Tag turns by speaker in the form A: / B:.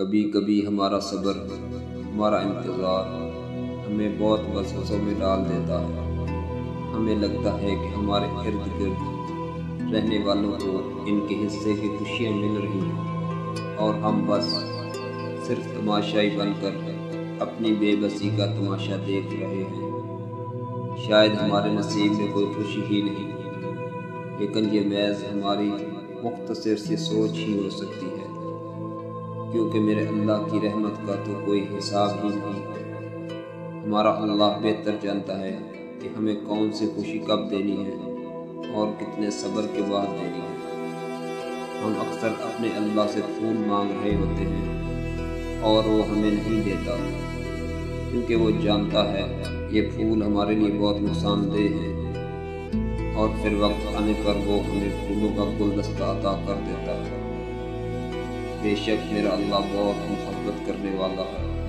A: کبھی کبھی ہمارا صبر، ہمارا انتظار ہمیں بہت وسوسوں میں ڈال دیتا ہے۔ ہمیں لگتا ہے کہ ہمارے ارد گرد رہنے والوں کو ان کے حصے کی خوشیاں مل رہی ہیں اور ہم بس صرف تماشائی بن کر اپنی بے بسی کا تماشا دیکھ رہے ہیں۔ شاید ہمارے نصیب میں کوئی خوشی ہی نہیں، لیکن یہ محض ہماری مختصر سی سوچ ہی ہو سکتی ہے، کیونکہ میرے اللہ کی رحمت کا تو کوئی حساب ہی نہیں ہے۔ ہمارا اللہ بہتر جانتا ہے کہ ہمیں کون سی خوشی کب دینی ہے اور کتنے صبر کے بعد دینی ہے۔ ہم اکثر اپنے اللہ سے پھول مانگ رہے ہوتے ہیں اور وہ ہمیں نہیں دیتا، کیونکہ وہ جانتا ہے یہ پھول ہمارے لیے بہت نقصان دہ ہیں، اور پھر وقت آنے پر وہ ہمیں پھولوں کا گلدستہ عطا کر دیتا ہے۔ بے شک میرا اللہ بہت محبت کرنے والا ہے۔